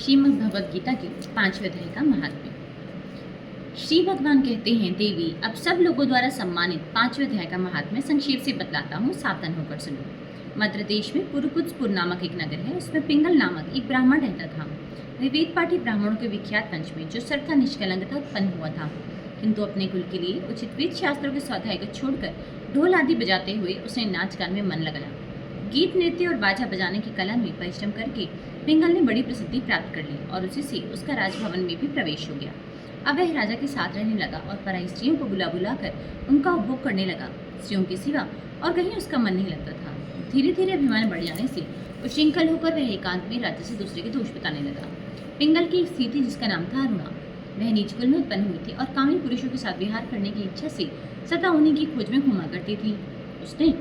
श्रीमद् भगवद गीता के 5वें अध्याय का महात्म्य। श्री भगवान कहते हैं, देवी अब सब लोगों द्वारा सम्मानित 5वें अध्याय का महात्म्य संक्षेप से बतलाता हूँ, सावधान होकर सुनो। मध्य देश में पुरुकुत्सपुर नामक एक नगर है। उसमें पिंगल नामक एक ब्राह्मण रहता था। वह वेद पाठी ब्राह्मणों के विख्यात वंश में जो सर्वथा निष्कलंक था उत्पन्न हुआ था, किंतु अपने कुल के लिए उचित वेद शास्त्रों के स्वाध्याय को छोड़कर ढोल आदि बजाते हुए उसने नाच गान में मन लगाया। गीत नृत्य और बाजा बजाने की कला में परिश्रम करके पिंगल ने बड़ी प्रसिद्धि प्राप्त कर ली और उसी से उसका राजभवन में भी प्रवेश हो गया। अब वह राजा के साथ रहने लगा और पराई स्त्रियों को बुला बुलाकर उनका उपभोग करने लगा। स्त्रियों के सिवा और कहीं उसका मन नहीं लगता था। धीरे धीरे अभिमान बढ़ जाने से उच्छृंखल होकर वह एकांत में राज्य से दूसरे के दोष बताने लगा। पिंगल की एक स्त्री थी जिसका नाम था अरुणा। वह नीच कुल में उत्पन्न हुई थी और कामी पुरुषों के साथ विहार करने की इच्छा से सदा उन्हीं की खोज में घूमा करती थी। उसने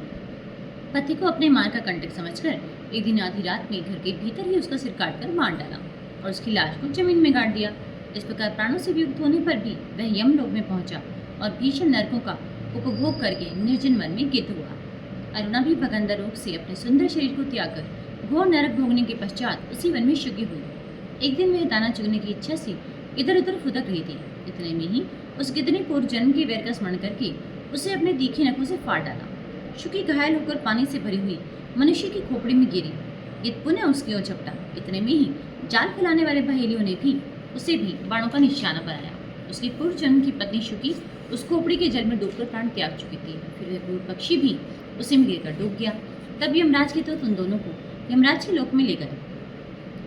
पति को अपने मार का कंटक समझकर एक दिन आधी रात में घर के भीतर ही उसका सिर काटकर मार डाला और उसकी लाश को जमीन में गाड़ दिया। इस प्रकार प्राणों से वियुक्त होने पर भी वह यमलोक में पहुंचा और भीषण नरकों का उपभोग करके निर्जन वन में गिर हुआ। अरुणा भी भगंदर रोग से अपने सुंदर शरीर को त्याग कर घोर नरक भोगने के पश्चात उसी वन में शुगी हुई। एक दिन वह दाना चुगने की इच्छा से इधर उधर फुदक रही थी। इतने में ही उस गिद्धनी पूर्व जन्म के वैर का स्मरण करके उसे अपने तीखे नखों से फाड़ डाला। शुकी घायल होकर पानी से भरी हुई मनुष्य की खोपड़ी में गिरी। गिद्ध पुनः उसकी ओर झपटा। इतने में ही जाल फैलाने वाले बहेलियों ने भी उसे भी बाणों का निशाना बनाया। उसकी पूर्व जन्म की पत्नी शुकी उस खोपड़ी के जल में डूबकर प्राण त्याग चुकी थी। फिर वह पूर्व पक्षी भी उसी में गिरकर डूब गया। तब यमराज के दूत उन दोनों को यमराज के लोक में ले गए।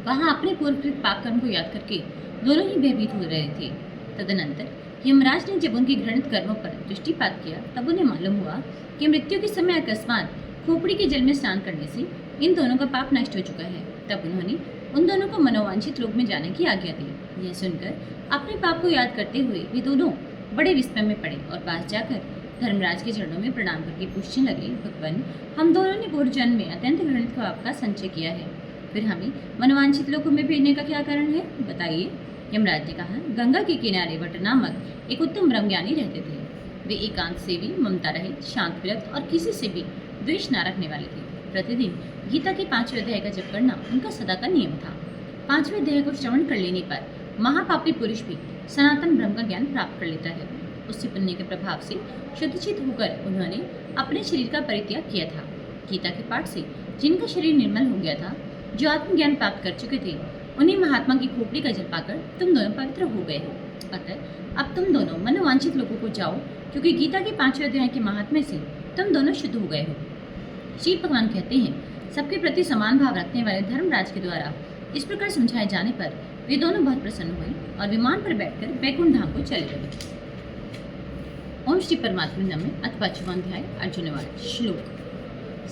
वहां अपने पूर्वकृत पाप कर्म को याद करके दोनों ही भयभीत हो रहे थे। तदनंतर यमराज ने जब उनके घृणित कर्मों पर दृष्टिपात किया तब उन्हें मालूम हुआ कि मृत्यु के समय अकस्मात खोपड़ी के जल में स्नान करने से इन दोनों का पाप नष्ट हो चुका है। तब उन्होंने उन दोनों को मनोवांछित लोक में जाने की आज्ञा दी। यह सुनकर अपने पाप को याद करते हुए वे दोनों बड़े विस्मय में पड़े और पास जाकर धर्मराज के चरणों में प्रणाम करके पूछने लगे, भगवान, हम दोनों ने पूर्व जन्म में अत्यंत घृणित पाप का संचय किया है, फिर हमें मनोवांछित लोकों में भेजने का क्या कारण है, बताइए। यमराज ने कहा, गंगा के किनारे वट नामक एक उत्तम ब्रह्मज्ञानी रहते थे। वे एकांत सेवी, ममता रहित, शांत विरक्त और किसी से भी द्वेष न रखने वाले थे। प्रतिदिन गीता के 5वें अध्याय का जप करना उनका सदा का नियम था। 5वें अध्याय को श्रवण कर लेने पर महापापी पुरुष भी सनातन ब्रह्म का ज्ञान प्राप्त कर लेता है। उससे पुण्य के प्रभाव से शुद्धचित होकर उन्होंने अपने शरीर का परित्याग किया था। गीता के पाठ से जिनका शरीर निर्मल हो गया था, जो आत्मज्ञान प्राप्त कर चुके थे, उन्हीं महात्मा की खोपड़ी का जल पाकर तुम दोनों पवित्र हो गए हो। अतः अब तुम दोनों मनोवांछित लोगों को जाओ, क्योंकि गीता के 5वें अध्याय के महात्म्य से तुम दोनों शुद्ध हो गए हो। श्री भगवान कहते हैं, सबके प्रति समान भाव रखने वाले धर्मराज के द्वारा इस प्रकार समझाए जाने पर वे दोनों बहुत प्रसन्न हुए और विमान पर बैठकर वैकुंठ धाम को चले गए। ओम श्री परमात्मा नमः। अथ 5वां अध्याय अर्जुनवाद। श्लोक।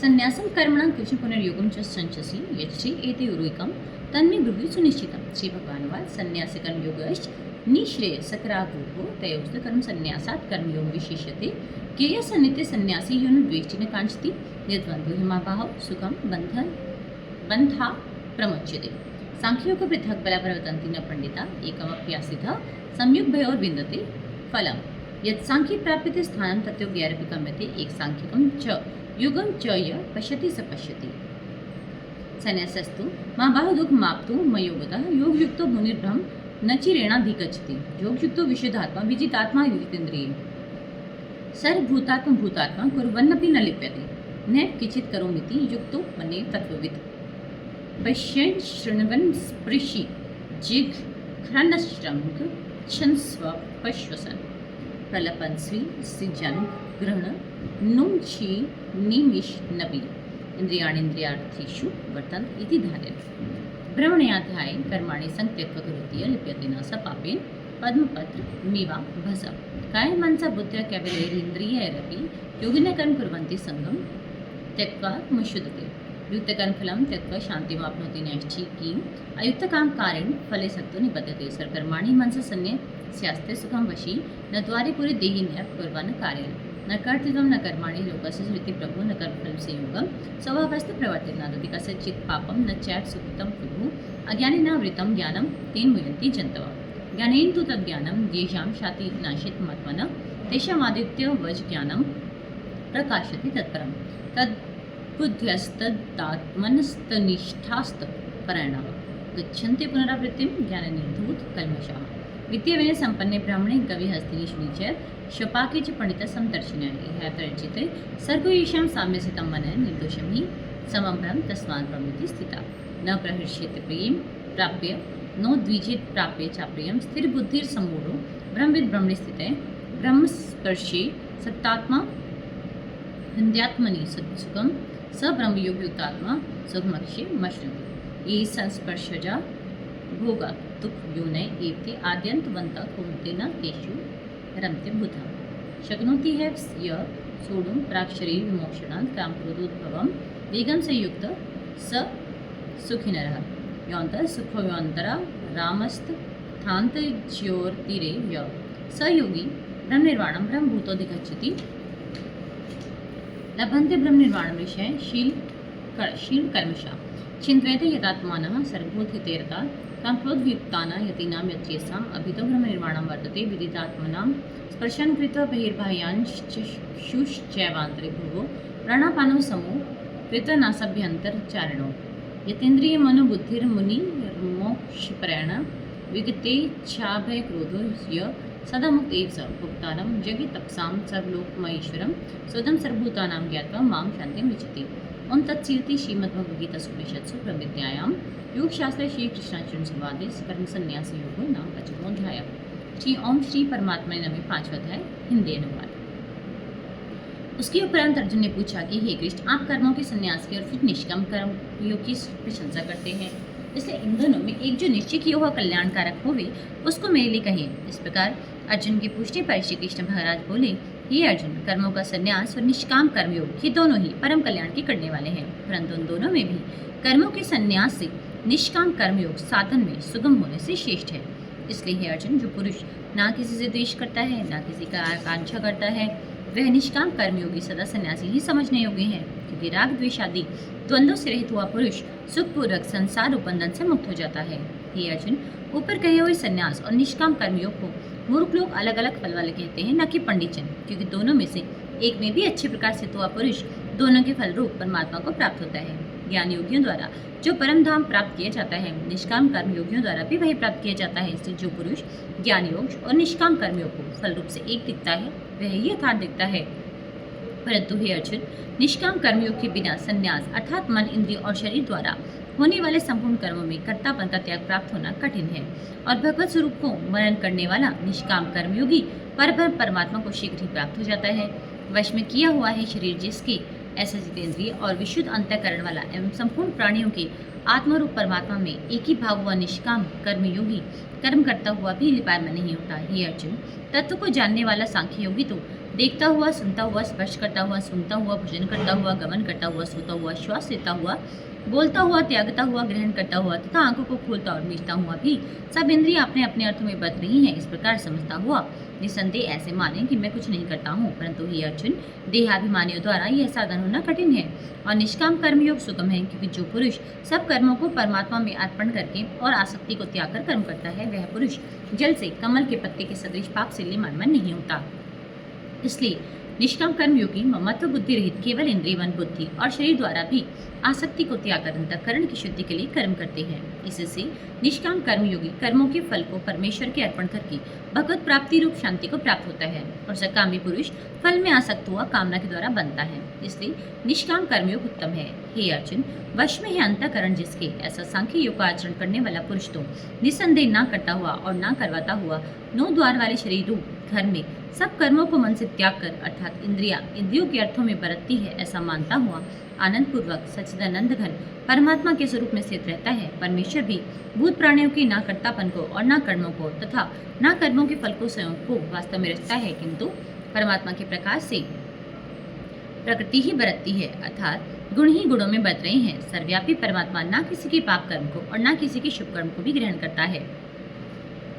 संन्यासं कर्मणां कृष्ण पुनर्योगं च संचसि यच्छ्री एते उरुकं तन्मे ब्रूहि सुनिश्चितम्। श्री भगवानुवाद। संन्यास कर्मयोगश्च निःश्रेयसकरावुः तयोस्तु कर्म संन्यासात् कर्मयोग विशेष्यते ज्ञेयः नित्य संन्यासी यो न द्वेष्टि न काञ्चति यद्वन्द्वो हिमाबाहो सुखं बन्धा प्रमुच्यते। सांख्यों को पृथक बला प्रवर्तन्ति न पंडिता एकमप्यासितः संयुग भयोर्विन्दते फलम्। यत् सांख्ये प्राप्यते स्थानं ततो ज्ञेयरपि गम्यते एक सांख्यकं च युगं च य पश्यति स पश्यति। संन्यासस्तु महाबाहो दुःखमाप्तु मयोगतः योगयुक्तो मुनिर्ब्रह्म न चिरेणाधिगच्छति। योगयुक्तो विशुद्धात्मा विजितात्मा युजितेन्द्रिये सर्वभूतात्मा भूतात्मा कुर्वन्नपि न लिप्यते न किंचित् करोमीति युक्तो मन्ये तत्त्ववित्। पश्यन् शृण्वन् स्पृशि जिघ्राणश्रङ्ख छन्स्व पश्वसन् प्रलपन् स्वी सिजन् ग्रहण नुंक्षि निमिषनपि इंद्रियाणीन्द्रियार्थेषु वर्तन्ते इति धारयन्। ब्रह्मण्याध्याये कर्माणि संत्यक्त्वा करोति लिप्यते न स पापेन पद्मपत्र मीवा भस। कायेन मनसा बुद्ध्या केवलैरिन्द्रियैरपि योगिनः कर्म कुर्वन्ति संगं त्यक्त्वा मुच्यते। युक्तकर्मफलं त्यक्त्वा शान्तिमाप्नोति नैष्ठिकीम् अयुक्तकामकारेण फले सक्तो निबध्यते। सर्वकर्माणि मनसा संन्यस्यास्ते सुखं वशी न द्वारे पूरे देहि न्यः कुर्वन् कार्येण न कर्तृत्वं न कर्माणि लोकस्य स्मृति प्रभु न कर्मफलं संयोगं स्वभावस्तु प्रवर्तेत नादति कस्यचित् पापं न चैत् सुकृतं प्रभु अज्ञानेनावृतं ज्ञानं तेन मुह्यन्ति जन्तवः। ज्ञानेन तु तद्ज्ञानं येषां शाति नाशित मत्मनः तेषामादित्यवज् ज्ञानं प्रकाशते तत्परं तद्बुद्ध्यस्तदात्मनस्तनिष्ठास्तपरायणः गच्छन्ते पुनरावृत्तिं ज्ञाननिर्धूत कल्मषाः। विद्याविनय संपन्ने ब्राह्मणे कवि हस्तिनी शुनिचर शपाके च पंडित समदर्शिन इह प्रचिते सर्गोयेषां साम्यसितं मन निर्दोषं हि समं ब्रह्म तस्मात् ब्रह्मेति स्थिता न प्रहर्ष्यते प्रियं प्राप्य नो द्विजेत प्राप्य चाप्रियं स्थिर बुद्धिर सम्मूढ़ो ब्रह्मविद ब्रह्मणि स्थिते ब्रह्मस्पर्शे सत्तात्मा विन्द्यात्मनि सुखम स ब्रह्मयोग युक्तात्मा सुखमक्षे मश्नुते ये संस्पर्शजा भोगा दुख योनय एवते आद्यंतवंत कुंते न तेषु रमते बुधा शक्नोति है य सोढुं प्राक्षरी विमोक्षणात् काम क्रोधोद्भवं वेगं संयुक्त स सुखिनरः योऽन्तः सुखयोऽन्तरा रामस्त थान्त ज्योतिरे य स योगी ब्रह्मनिर्वाणं ब्रह्मभूतोऽधिगच्छति लभन्ते ब्रह्मनिर्वाणं ऋषय शील कर्मशा चिन्तयते यदात्मानः सर्वभूतहितेरता कामक्रोधवियुक्तानां यतीनां यत्येषाम् अभितो ब्रह्मनिर्वाणं वर्तते विदितात्मनां स्पर्शं कृत्वा बहिर्बाह्याञ्चक्षुश्चैवान्तरे भुवो प्राणापानौ समो कृत्वा नासाभ्यन्तरचारिणो यतेन्द्रियमनोबुद्धिर्मुनिर्मोक्षपरायण विगतेच्छाभयक्रोधो य सदा मुक्त एव स भुक्तानं जगि तपसां सर्वलोकमहेश्वरं स्वदं सर्वभूतानां ज्ञात्वा मां शान्तिं विचति। ओम तत्सीति श्रीमद्भगवद्गीतासु ब्रह्मविद्यायां योगशास्त्रे श्रीकृष्णार्जुन संवादे कर्म संन्यास योगो नाम 55वां अध्याय। श्री ओम श्री परमात्मा नमः। 5वां अध्याय हिंदी अनुवाद। उसके उपरांत अर्जुन ने पूछा कि हे कृष्ण, आप कर्मों के संन्यास की और फिर निष्काम कर्म योग की प्रशंसा करते हैं, इसलिए इन दोनों में एक जो निश्चय किया हुआ कल्याणकारक होवे उसको मेरे लिए कहिए। इस प्रकार अर्जुन के पूछने पर श्री कृष्ण महाराज बोले, हे अर्जुन, कर्मों का संन्यास और निष्काम कर्मयोग ये दोनों ही परम कल्याण के करने वाले हैं, परंतु उन दोनों में भी कर्मों के संन्यास से निष्काम कर्मयोग साधन में सुगम होने से श्रेष्ठ है। इसलिए हे अर्जुन, जो पुरुष ना किसी से द्वेष करता है, ना किसी का आकांक्षा करता है, वह निष्काम कर्मयोगी सदा सन्यासी ही समझने योग्य है, क्योंकि राग द्वेष आदि द्वंद्वों से रहित हुआ पुरुष सुखपूर्वक संसार उपबंधन से मुक्त हो जाता है। हे अर्जुन, ऊपर कहे हुए संन्यास और निष्काम कर्मयोग को मूर्ख लोग अलग अलग फल वाले कहते हैं, न कि पंडितजन, क्योंकि दोनों में से एक में भी अच्छे प्रकार से हुआ पुरुष दोनों के फल रूप परमात्मा को प्राप्त होता है। ज्ञान योगियों द्वारा जो परम धाम प्राप्त किया जाता है, निष्काम कर्म योगियों द्वारा भी वही प्राप्त किया जाता है। इसलिए जो पुरुष ज्ञान योग और निष्काम कर्मयोग को फल रूप से एक दिखता है, वह ही यथार्थ दिखता है। परंतु हे अर्जुन, निष्काम कर्मयोग के बिना संन्यास अर्थात मन, इंद्रिय और शरीर द्वारा होने वाले संपूर्ण कर्मों में कर्तापन का त्याग प्राप्त होना कठिन है, और भगवत स्वरूप को मनन करने वाला निष्काम कर्मयोगी परमात्मा को शीघ्र ही प्राप्त हो जाता है। वश में किया हुआ है शरीर जिसके, ऐसा जितेंद्रिय और विशुद्ध अंतःकरण वाला एवं संपूर्ण प्राणियों के आत्मरूप परमात्मा में एक ही भाव हुआ निष्काम कर्मयोगी कर्म करता हुआ भी लिपायमान नहीं होता। हे अर्जुन, तत्व को जानने वाला सांख्य योगी तो देखता हुआ, सुनता हुआ, स्पर्श करता हुआ, सुनता हुआ, भोजन करता हुआ, गमन करता हुआ, सोता हुआ, श्वास लेता हुआ, बोलता हुआ, त्यागता हुआ, ग्रहण करता हुआ तथा आंखों को खोलता और मीचता हुआ भी सब इंद्रियां अपने अपने अर्थों में बत रही हैं, इस प्रकार समझता हुआ निसंदेह ऐसे माने कि मैं कुछ नहीं करता हूँ। परंतु हे अर्जुन, देहाभिमानियों द्वारा यह साधन होना कठिन है और निष्काम कर्मयोग सुगम है, क्योंकि जो पुरुष सब कर्मों को परमात्मा में अर्पण करके और आसक्ति को त्याग कर कर्म करता है, वह पुरुष जल से कमल के पत्ते के सदृश पाप से लिप्यमान नहीं होता। इसलिए निष्काम कर्मयोगी ममत्व बुद्धि रहित केवल इंद्रिय, मन, बुद्धि और शरीर द्वारा भी आसक्ति को त्याग कर अंतःकरण की शुद्धि के लिए कर्म करते हैं। इससे निष्काम कर्मयोगी कर्मों के फल को परमेश्वर के अर्पण करके भगवत प्राप्ति रूप शांति को प्राप्त होता है, और सकामी पुरुष फल में आसक्त हुआ कामना के द्वारा बनता है। इसलिए निष्काम कर्मयोग उत्तम है। हे अर्जुन, वश में है अंतःकरण जिसके, ऐसा सांख्य योग का आचरण करने वाला पुरुष तो निसंदेह ना करता हुआ और ना करवाता हुआ 9 द्वार वाले शरीर रूप घर में सब कर्मों को मन से त्याग कर अर्थात इंद्रियों के अर्थों में बरतती है, ऐसा मानता हुआ आनंद पूर्वक सच्चिदानंद घन परमात्मा के स्वरूप में स्थित रहता है। परमेश्वर भी भूत प्राणियों के ना कर्तापन को और ना कर्मों को तथा ना कर्मों के फल को स्वयं को वास्तव में रखता है, किंतु परमात्मा के प्रकाश से प्रकृति ही बरतती है, अर्थात गुण ही गुणों में बरत रहे हैं। सर्वव्यापी परमात्मा ना किसी के पाप कर्म को और ना किसी के शुभ कर्म को भी ग्रहण करता है,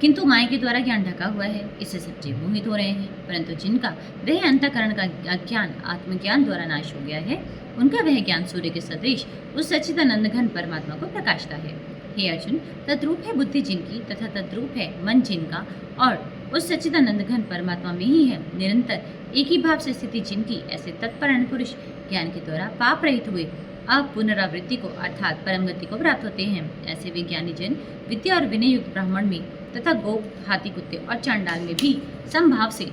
किंतु माया के द्वारा ज्ञान ढका हुआ है, इससे सब जीव मोहित हो रहे हैं। परंतु जिनका वह अंतःकरण का अज्ञान आत्मज्ञान द्वारा नाश हो गया है, उनका वह ज्ञान सूर्य के सदृश उस सच्चिदानंद घन परमात्मा को प्रकाशता है। हे अर्जुन, तद्रूप है बुद्धि जिनकी तथा तद्रूप है मन जिनका, और उस सच्चिदानंद घन परमात्मा में ही है निरंतर एक ही भाव से स्थिति जिनकी, ऐसे तत्परायण पुरुष ज्ञान के द्वारा पाप रहित हुए पुनरावृत्ति को अर्थात परम गति को प्राप्त होते हैं। ऐसे विज्ञानी जन विद्या और विनय युक्त ब्राह्मण में तथा गौ, हाथी, कुत्ते और चांडाल में भी समभाव से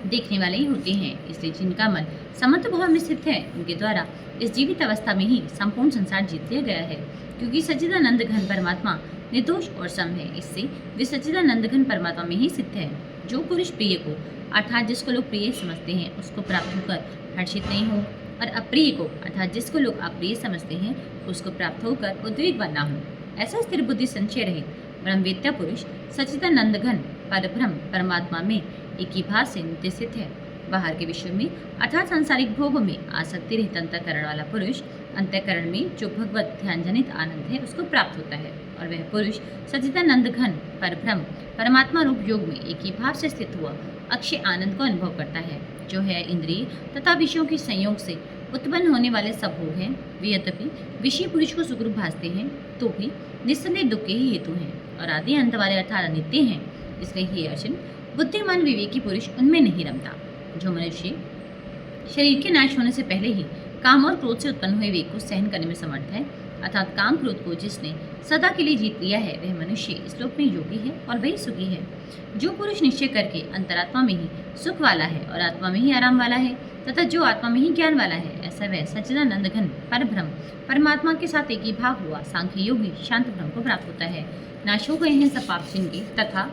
देखने वाले ही होते हैं। इसलिए जिनका मन समत्व भाव में स्थित है उनके द्वारा इस जीवित अवस्था में ही संपूर्ण संसार जीत लिया गया है, क्योंकि सच्चिदानंद घन परमात्मा निर्दोष और सम है। इससे वे सच्चिदानंद घन परमात्मा में ही स्थित है। जो पुरुष प्रिय को अर्थात जिसको लोग प्रिय समझते हैं उसको प्राप्त होकर हर्षित नहीं हो, और अप्रिय को अर्थात जिसको लोग अप्रिय समझते हैं उसको प्राप्त होकर उद्वेगवान न हो, ऐसा स्थिर बुद्धि संशय रहित ब्रह्मवेत्ता पुरुष सच्चिदानंद घन परब्रह्म परमात्मा में एक ही भाव से नित्य स्थित है। बाहर के विश्व में अर्थात सांसारिक भोगों में आसक्ति रहित अंतःकरण वाला पुरुष अंतःकरण में जो भगवत ध्यान जनित आनंद है उसको प्राप्त होता है, और वह पुरुष सच्चिदानंद घन परब्रह्म परमात्मा रूप योग में एक ही भाव से स्थित हुआ अक्षय आनंद को अनुभव करता है। जो है इंद्रिय तथा विषयों के संयोग से उत्पन्न होने वाले सब भोग हैं, वे यद्यपि विषय पुरुष को सुखरूप भासते हैं तो भी निस्संदेह दुख के ही हेतु हैं और आदि अंत वाले अर्थात अनित्य हैं। इसलिए हे अर्जुन, बुद्धिमान विवेकी पुरुष उनमें नहीं रमता। जो मनुष्य शरीर के नाश होने से पहले ही काम और क्रोध से उत्पन्न हुए वेग को सहन करने में समर्थ है, अर्थात काम क्रोध को जिसने सदा के लिए जीत लिया है, वह मनुष्य इस लोक में योगी है और वही सुखी है। जो पुरुष निश्चय करके अंतरात्मा में ही सुख वाला है और आत्मा में ही आराम वाला है तथा जो आत्मा में ही ज्ञान वाला है, ऐसा वह सच्चिदानंद घन परब्रह्म परमात्मा के साथ एक ही भाव हुआ सांख्य योगी शांत ब्रह्म को प्राप्त होता है। नाश हो गए हैं सब पाप जिनके तथा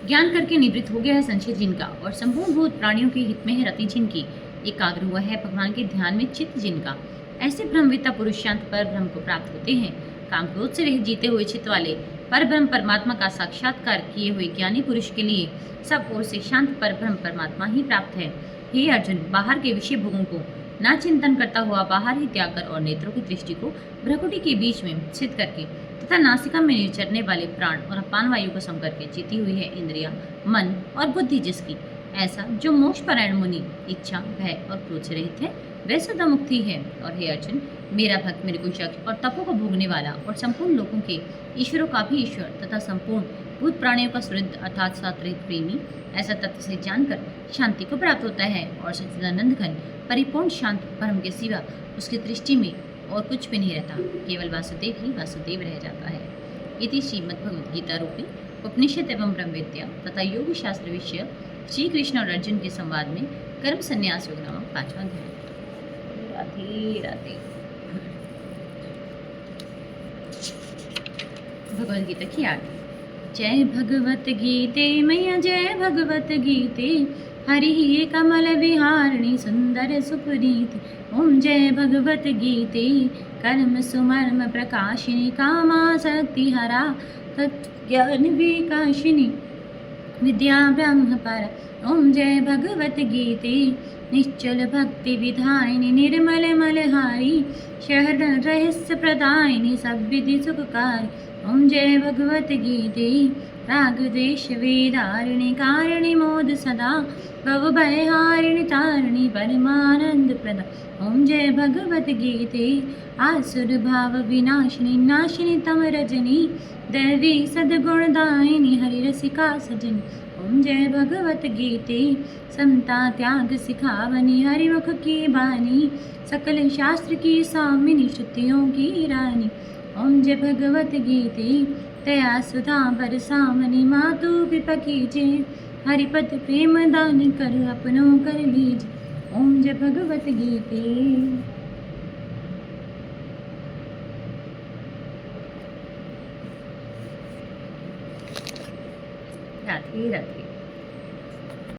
ज्ञान करके निवृत्त हो गया है संशय जिनका, और संपूर्ण भूत प्राणियों के हित में है रति जिनकी, एकाग्र हुआ है भगवान के ध्यान में चित्त जिनका, ऐसे ब्रह्मवेत्ता पुरुष शांत पर ब्रह्म को प्राप्त होते हैं। काम क्रोध से रहित जीते हुए चित्त वाले पर ब्रह्म परमात्मा का साक्षात्कार किए हुए ज्ञानी पुरुष के लिए सब ओर से शांत पर ब्रह्म परमात्मा ही प्राप्त है। हे अर्जुन, बाहर के विषय भोगों को ना चिंतन करता हुआ बाहर ही त्याग कर और नेत्रों की दृष्टि को भ्रकुटी के बीच में स्थित करके तथा नासिका में निर्चरने वाले प्राण और अपान वायु को सम करके जीती हुई है इंद्रिया, मन और बुद्धि जिसकी, ऐसा जो मोक्ष परायण मुनि इच्छा, भय और क्रोध से रहित है, वह सदा मुक्ति है। और हे अर्जुन, मेरा भक्त मेरे को यज्ञ और तपों को भोगने वाला और संपूर्ण लोगों के ईश्वरों का भी ईश्वर तथा संपूर्ण भूत प्राणियों का सुहृद अर्थात सात्विक प्रेमी, ऐसा तत्व से जानकर शांति को प्राप्त होता है और सच्चिदानंद घन परिपूर्ण शांत परम के सिवा उसकी दृष्टि में और कुछ भी नहीं रहता, केवल वासुदेव ही वासुदेव रह जाता है। इति श्रीमद्भगवद्गीता रूपी उपनिषद एवं ब्रह्म विद्या तथा योग शास्त्र विषय श्री कृष्ण और अर्जुन के संवाद में कर्म संन्यास योग नामक 5वां अध्याय। राधे राधे। भगवद गीता की आरती। जय भगवत गीते मैया जय भगवत गीते, हरि ही कमल विहारिणी सुंदर सुप्रीति। ओम जय भगवत गीते कर्म सुमर्म प्रकाशिनी कामासक्ति हरा तत्ज्ञान विकाशिनी विद्या ब्रह्म पर। ओम जय भगवत गीते निश्चल भक्ति विधायिनी निर्मल मलहारी शरण रहस्य प्रदायिनी सब विधि सुखकारी। ओम जय भगवत गीते राग द्वेष वेदारिणी कारिणी मोद सदा भव भयहारिणी तारिणी परमानंद प्रदा। ओम जय भगवत गीते आसुर भाव विनाशिनी नाशिनी तम रजनी दैवी सद्गुणदायिनी हरि रसिका सजनी। ओम जय भगवत गीते समता त्याग सिखावनी हरिमुख की बानी सकल शास्त्र की स्वामिनी श्रुतियों की रानी। ओम जय भगवत गीते तया सुधा बरसावनी मातु कृपा कीजे हरिपद प्रेम दान कर अपनों कर लीजिए। ओम जय भगवत गीते। राधे राधे।